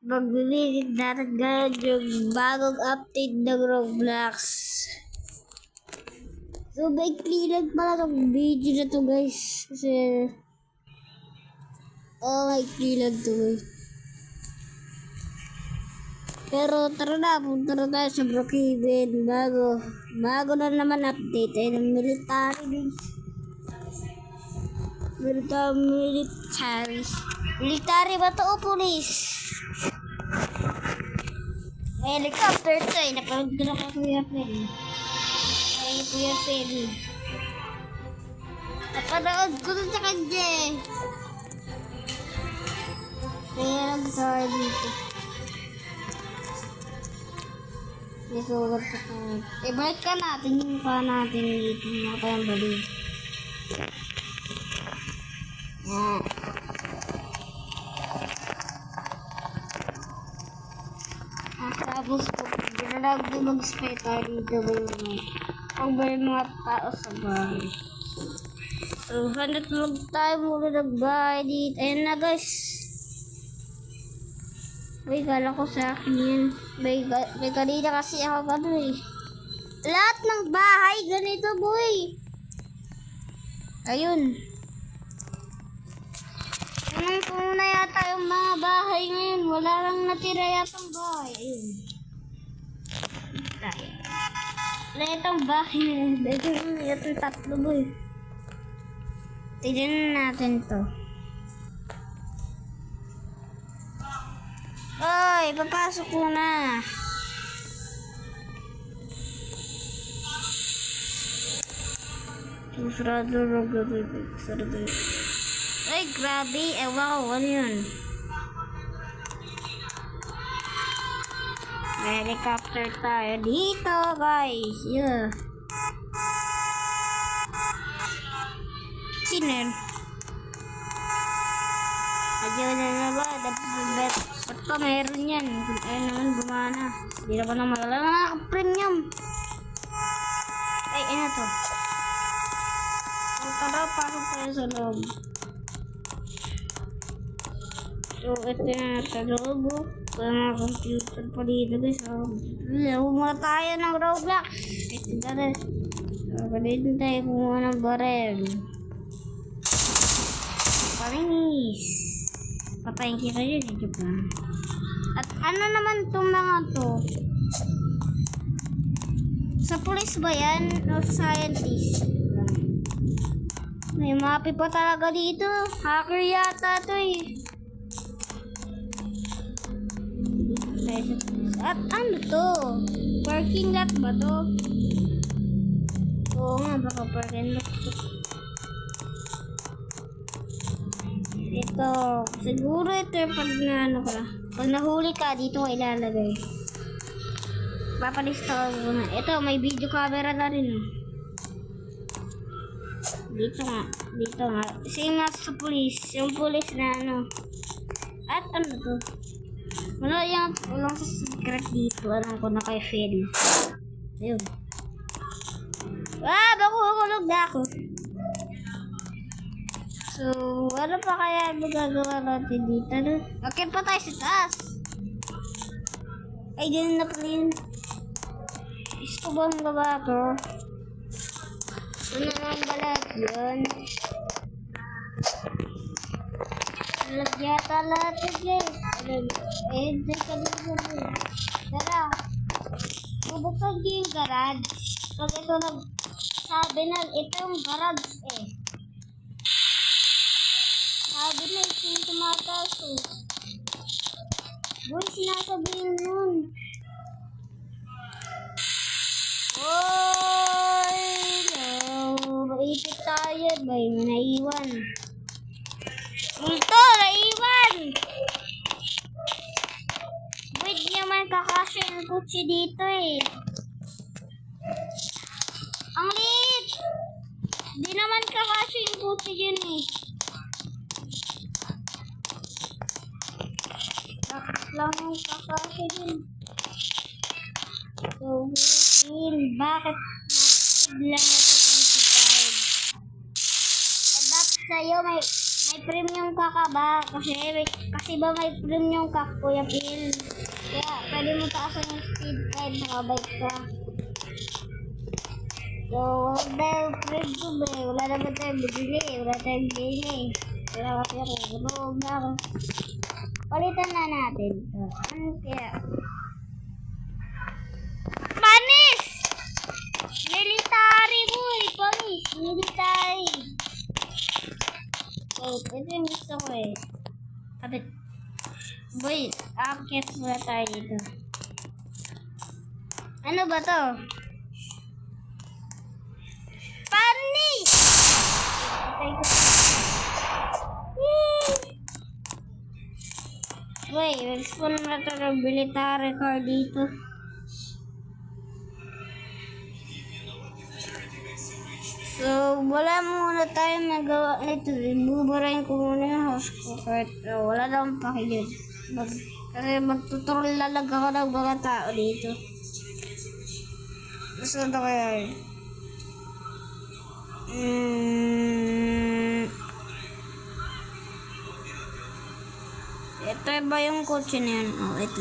Mag-visit natin ngayon yung bagong update ng Roblox. So, may clearan pala ng video na to guys. Kasi, may clearan to guys. Pero tara na, punta na tayo sa Brookhaven. Bago na naman update. Ay, ng military guys. Military ba to o police? Helicopter to eh. Napanood ko na kay Kuya Fel. Napanood ko na sa kanya eh. Kaya lang tayo dito. Isulat ko tayo. Balik ka natin yung pa natin dito. Mga pa yung bali. Tapos po, dinalag din mag-spray tayo dito pag may mga tao sa bahay. So, hanap lang tayo muna ng bahay dito. Ayan na guys. May kala ko sa akin yan. May kanina kasi ako lahat ng bahay ganito boy. Ayun. Kung na yata yung mga bahay ngayon. Wala lang natira yatang bahay. Ayun. Wala yatang bahay na yun. Yatang tatlo boy. Tignan natin to. Oy, papasok ko na. Sarado. Ay, grabe. Ewan ko, ano yun? Helicopter tayo dito, guys. Yeah. Sino yun? Ayun na naman. Ba't pa meron yan? Ayun naman, gumana. Hindi na ba na premium? Ay, ano to? Tara, pasok tayo sa loob. So, ito na sa loob. Mga computer pa dito guys. Laro muna tayo ng Roblox. Ito na. So, dito tayo kumuha ng barel. Palinis. Patayin kita yun. Ito pa. At ano naman itong mga to? Sa police ba yan? O scientist? May mapi pa talaga dito. Hacker yata to eh. At ano to? Parking lot ba to? Oo nga, baka parking lot to. Ito, siguro ito yung pag nahuli ka, dito ka ilalagay. Papalista ko muna. Ito, may video camera na rin. Dito nga. Same nga sa police. Yung police na ano. At ano to? Walang sa secret dito. Alam ko na kay Phil. Ayun. Bago hulog na ako. So, ano pa kaya magagawa natin dito? Okay pa tayo sa taas. Ay, ganun na pala yun. Gusto bang gawa ko? Ano nga balat yun? Nagyata lahat yun guys. Dyan ka dito. Tara. Bubuksan ko yung garage. Pag ito sabi na, ito yung garage eh. Sabi na, ito yung tumataas eh. Boy, sinasabihin nun. Oy, no. Maipit tayo. May naiwan. Multo, naiwan. Wait, di naman kakasya yung kutsi dito eh. Ang liit. Di naman kakasya yung kutsi dyan eh. Bakit lang yung kakasya dyan? So, bakit lang ito 25? Dapat sa'yo may May premium ka ba? Kasi ba may premium ka, Kuya Phil? Kaya pwede mo taasan yung speed kahit nakabike ka. So, wala tayong premium eh. Wala naman tayong bibili. Wala tayong bili. Wala kasi ako. Huwag na ako. Palitan na natin ito. Ano kaya? Panis! Military boy! Panis! Military! Wait, ito yung gusto ko eh. Kapit. Boy, akit muna tayo dito. Ano ba to? Panis! Wait, mag-spawn na ito ng military car dito. So, wala muna tayong nagawa nito. Buburahin ko muna yung house ko kahit wala nang pakiyod. Kasi magtuturol lalag ako ng mga tao dito. Gusto na kaya yun. Ito ba yung kotse na yun? Oh, ito.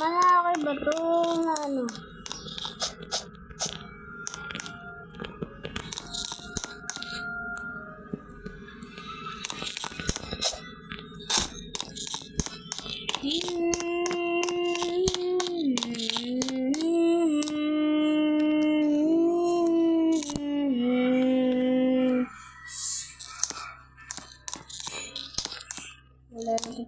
Malaki ba ito na ano? Wala na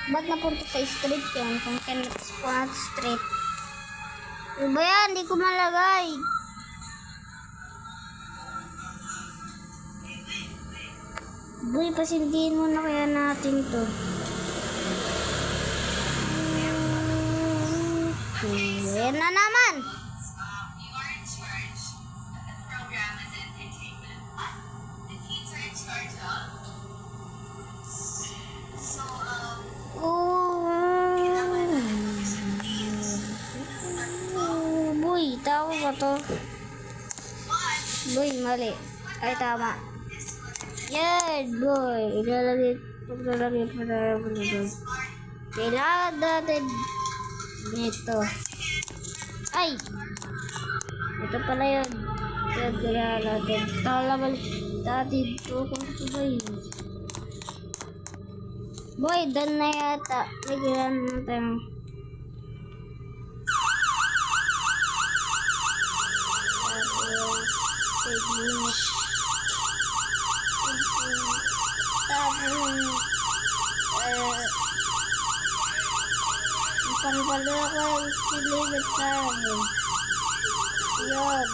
ba't napunta sa street yun? Kung can-spawn street. Ano ba yan? Hindi ko malagay. Boy, pasindihin mo na kaya natin to. Ayan na naman. Boy, tama ba to? Boy, mali. Ay, tama. Yan, boy. Paglalagay pa tayo doon. Kailangan natin nito. Ay! Ito pala yun. Kailangan natin. Talamal natin ito. Kung ito ba yun? Boy, doon na yata. Lagyan natin. delivered cargo. Yun.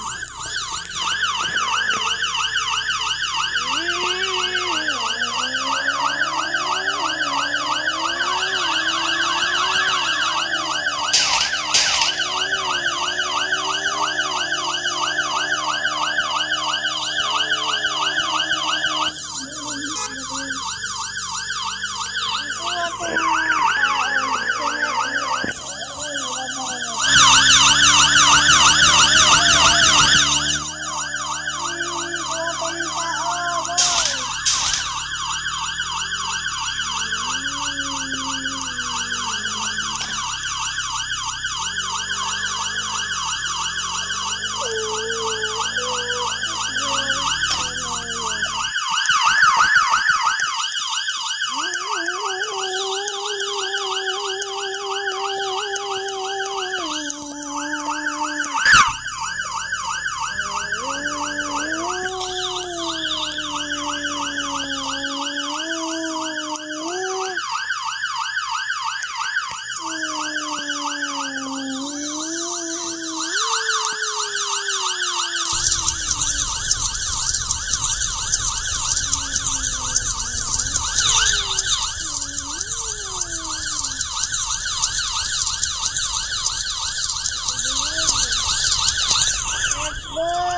Let's go!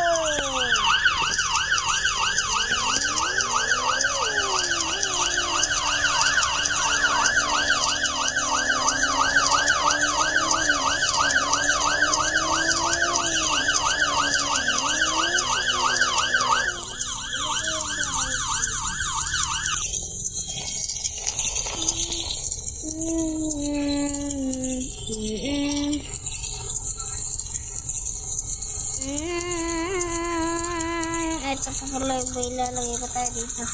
Ito pa pala yung ilalagay pa tayo dito.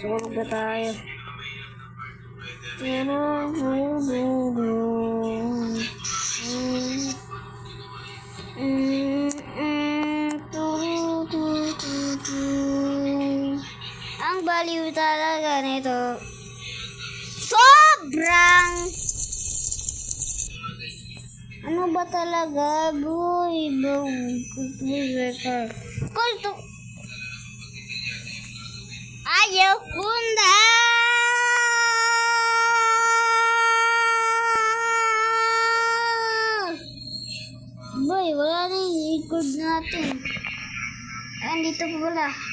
Suwag na tayo. Ang baliw talaga nito. Sobrang! Ano ba talaga, boy? Kulto! Ayaw kunda! Boy, wala na yung record natin. Andito pa pala.